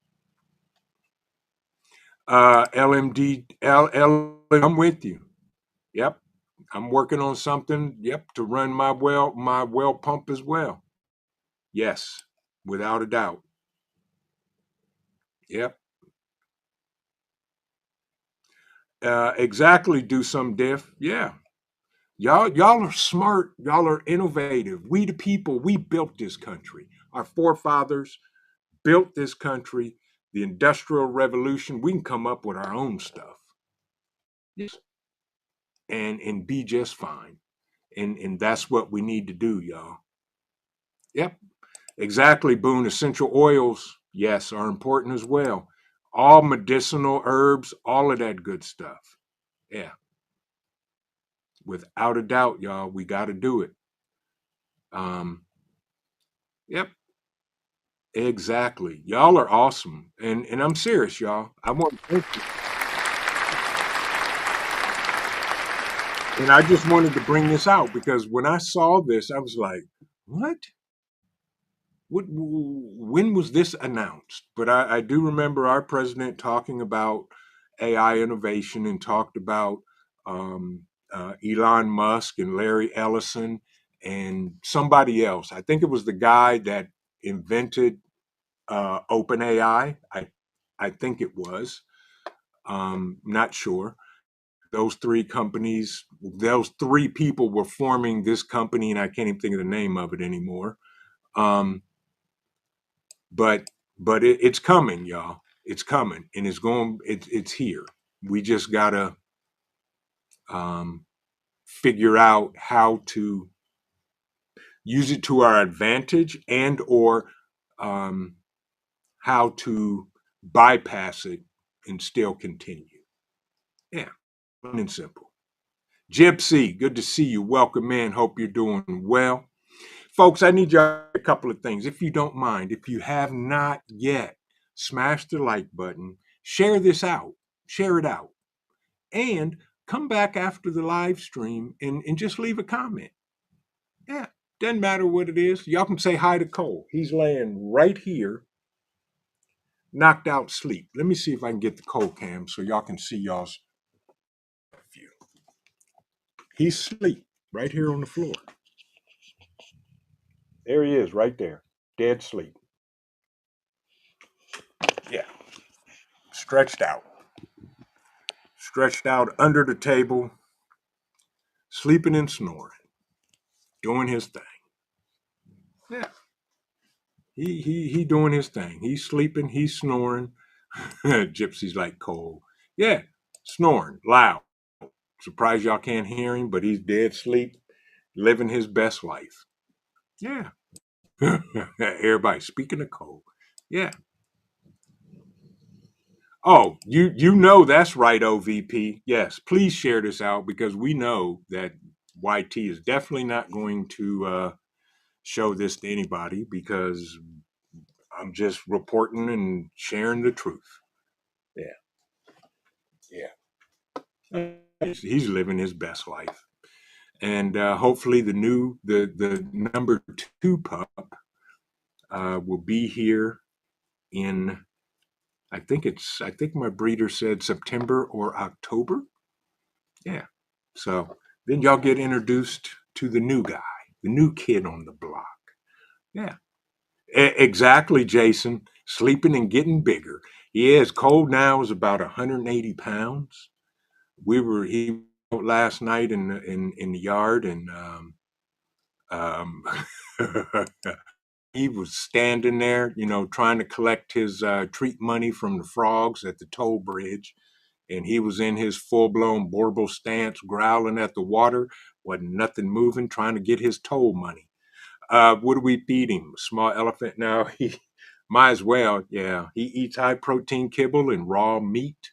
LMD I'm with you. Yep. I'm working on something, yep, to run my well pump as well. Yes, without a doubt. Yep. Exactly, do some diff. Yeah. Y'all are smart. Y'all are innovative. We the people, we built this country. Our forefathers built this country. The Industrial Revolution. We can come up with our own stuff. Yes. And be just fine. And that's what we need to do, y'all. Yep. Exactly, Boone. Essential oils, yes, are important as well. All medicinal herbs, all of that good stuff. Yeah. Without a doubt, y'all, we got to do it. Um, yep. Exactly. Y'all are awesome. And I'm serious, y'all. I want to thank you. And I just wanted to bring this out because when I saw this, I was like, what? When was this announced? But I do remember our president talking about AI innovation and talked about Elon Musk and Larry Ellison and somebody else. I think it was the guy that invented OpenAI. I think it was. Not sure. Those three companies, those three people were forming this company, and I can't even think of the name of it anymore. Um, but it's coming, y'all. It's coming, and it's going. It's here. We just gotta um, figure out how to use it to our advantage, and or um, how to bypass it and still continue. Yeah, plain and simple. Gypsy, good to see you. Welcome in. Hope you're doing well. Folks, I need y'all a couple of things. If you don't mind, if you have not yet, smash the like button, share this out, share it out, and come back after the live stream and just leave a comment. Yeah, doesn't matter what it is. Y'all can say hi to Cole. He's laying right here, knocked out sleep. Let me see if I can get the Cole cam so y'all can see y'all's view. He's asleep right here on the floor. There he is, right there, dead sleep. Yeah, stretched out under the table, sleeping and snoring, doing his thing. Yeah, he doing his thing. He's sleeping, he's snoring. Gypsy's like Cole. Yeah, snoring loud. Surprised y'all can't hear him, but he's dead sleep, living his best life. Yeah. Everybody speaking of Cole. Yeah. Oh, you know that's right, OVP. Yes, please share this out because we know that YT is definitely not going to show this to anybody because I'm just reporting and sharing the truth. Yeah, yeah. He's living his best life, and hopefully the number two pup will be here in. I think my breeder said September or October. Yeah. So then y'all get introduced to the new guy, the new kid on the block. Yeah. Exactly, Jason. Sleeping and getting bigger. He is cold now is about 180 pounds. He out last night in the yard and um he was standing there, trying to collect his treat money from the frogs at the toll bridge. And he was in his full-blown Borbal stance, growling at the water. Wasn't nothing moving, trying to get his toll money. What do we feed him? A small elephant now? He might as well. Yeah, he eats high protein kibble and raw meat,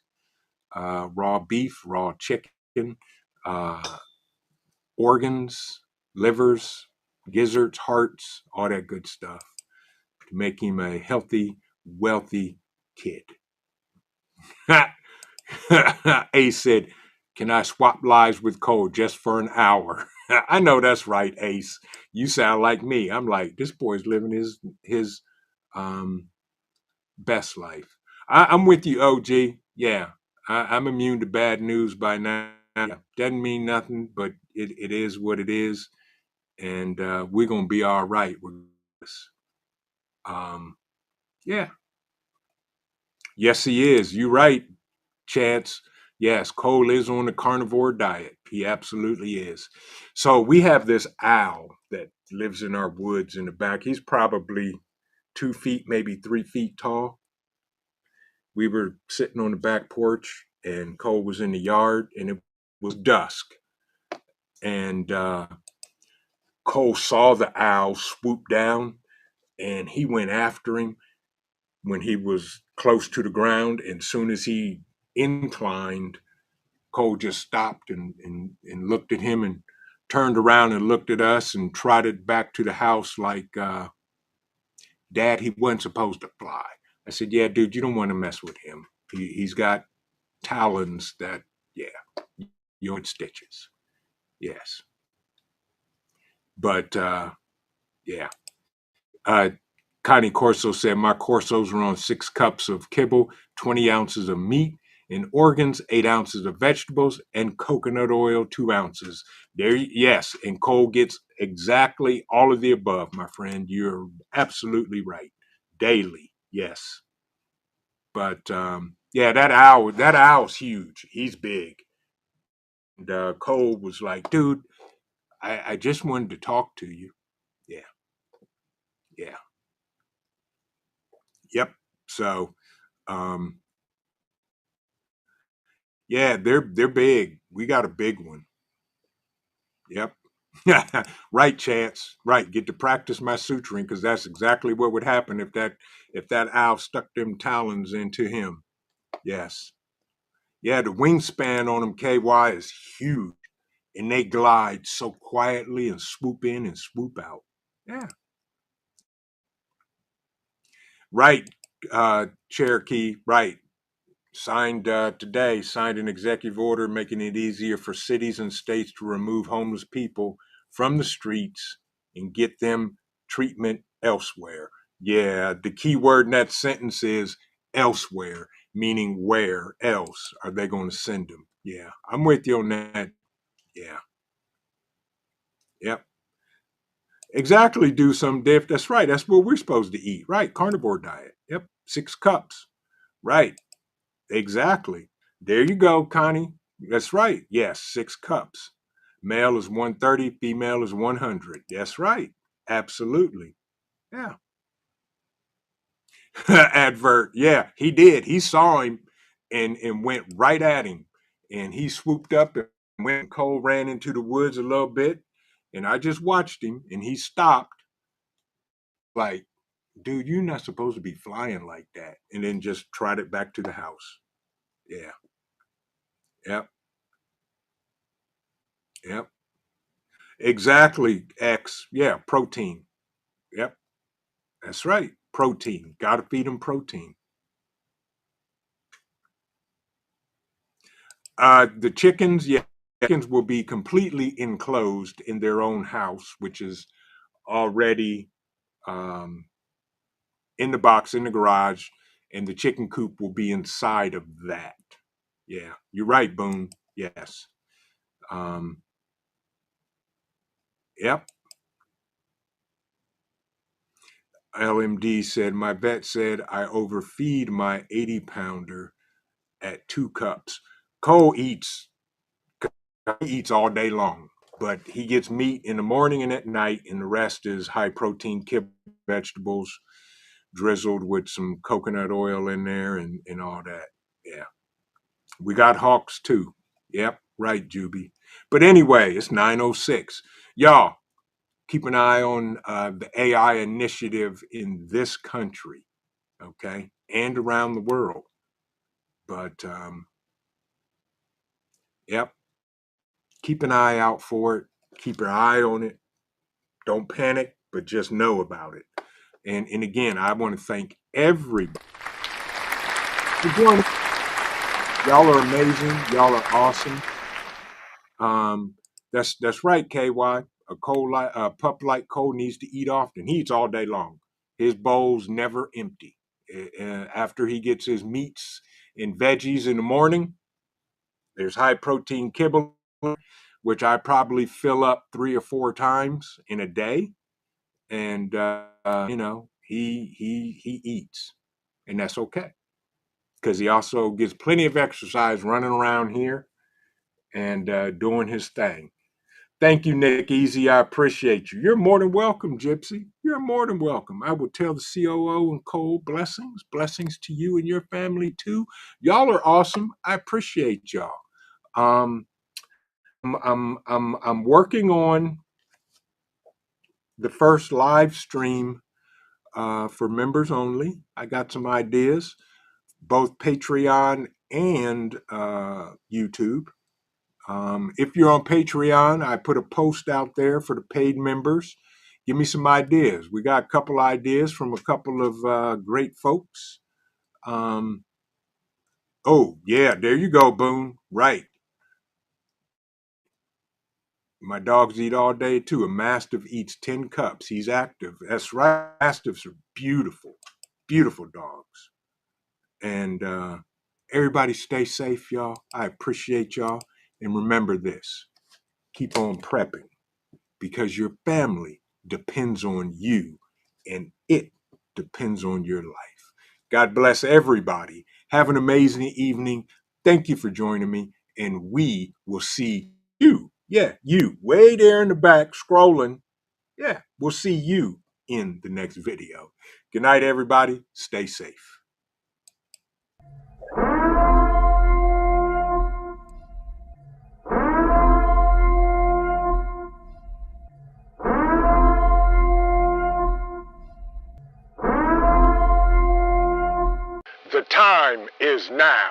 raw beef, raw chicken, uh, organs, livers, gizzards, hearts, all that good stuff to make him a healthy, wealthy kid. Ace said, "Can I swap lives with Cole just for an hour?" I know that's right, Ace. You sound like me. I'm like, this boy's living his um, best life. I'm with you, OG. Yeah, I'm immune to bad news by now. Yeah, doesn't mean nothing, but it is what it is, and we're gonna be all right with this. Um, yeah, yes, he is. You're right, Chance. Yes, Cole is on the carnivore diet. He absolutely is. So we have this owl that lives in our woods in the back. He's probably 2 feet, maybe 3 feet tall. We were sitting on the back porch, and Cole was in the yard, and it was dusk. And Cole saw the owl swoop down, and he went after him when he was close to the ground. And soon as he inclined, Cole just stopped and looked at him and turned around and looked at us and trotted back to the house like, Dad, he wasn't supposed to fly. I said, yeah, dude, you don't want to mess with him. He's got talons that, yeah, you're in stitches. Yes. But, yeah. Uh, Connie Corso said, my Corsos are on 6 cups of kibble, 20 ounces of meat, and organs, 8 ounces of vegetables, and coconut oil, 2 ounces. Yes, and Cole gets exactly all of the above, my friend. You're absolutely right. Daily, yes. But yeah, that owl's huge. He's big. And Cole was like, dude, I just wanted to talk to you. Yeah, yeah, yep. So um, yeah, they're big. We got a big one. Yep. Right, Chance. Right. Get to practice my suturing because that's exactly what would happen if that owl stuck them talons into him. Yes. Yeah, the wingspan on them KY is huge. And they glide so quietly and swoop in and swoop out. Yeah. Right, Cherokee. Right. Signed today, signed an executive order making it easier for cities and states to remove homeless people from the streets and get them treatment elsewhere. Yeah, the key word in that sentence is elsewhere, meaning where else are they going to send them? Yeah, I'm with you on that. Yeah, yep. Exactly, do some diff. That's right. That's what we're supposed to eat. Right, carnivore diet. Yep, 6 cups. Right. Exactly. There you go, Connie. That's right. Yes, 6 cups. Male is 130, female is 100. That's right. Absolutely. Yeah. Advert. Yeah, he did. He saw him and went right at him. And he swooped up and went. Cole ran into the woods a little bit. And I just watched him and he stopped like, dude, you're not supposed to be flying like that. And then just trotted back to the house. Yeah. Yep. Yep. Exactly, X. Yeah, protein. Yep, that's right. Protein. Got to feed them protein. The chickens, yeah, chickens will be completely enclosed in their own house, which is already um, in the box in the garage, and the chicken coop will be inside of that. Yeah, you're right, Boone. Yes. Um, yep. LMD said, my vet said I overfeed my 80 pounder at 2 cups. Cole eats all day long, but he gets meat in the morning and at night, and the rest is high protein kibble vegetables drizzled with some coconut oil in there and all that. Yeah. We got hawks too. Yep, right, Juby. But anyway, it's 9:06. Y'all, keep an eye on the AI initiative in this country, okay, and around the world. But yep, keep an eye out for it. Keep your eye on it. Don't panic, but just know about it. And again, I want to thank everybody for joining. Y'all are amazing. Y'all are awesome. That's right, KY. A pup like Cole needs to eat often. He eats all day long. His bowl's never empty. After he gets his meats and veggies in the morning, there's high protein kibble, which I probably fill up 3 or 4 times in a day. And he eats, and that's okay because he also gets plenty of exercise running around here and doing his thing. Thank you, Nick Easy. I appreciate you. You're more than welcome, Gypsy. You're more than welcome. I will tell the COO and Cole blessings to you and your family too. Y'all are awesome. I appreciate y'all. Um, I'm working on the first live stream for members only. I got some ideas, both Patreon and YouTube. If you're on Patreon, I put a post out there for the paid members. Give me some ideas. We got a couple ideas from a couple of great folks. Um, oh, yeah, there you go, Boone. Right. My dogs eat all day too. A Mastiff eats 10 cups. He's active. That's right. Mastiffs are beautiful, beautiful dogs. And everybody stay safe, y'all. I appreciate y'all. And remember this, keep on prepping, because your family depends on you and it depends on your life. God bless everybody. Have an amazing evening. Thank you for joining me, and we will see you. Yeah, you way there in the back scrolling. Yeah, we'll see you in the next video. Good night, everybody. Stay safe. The time is now.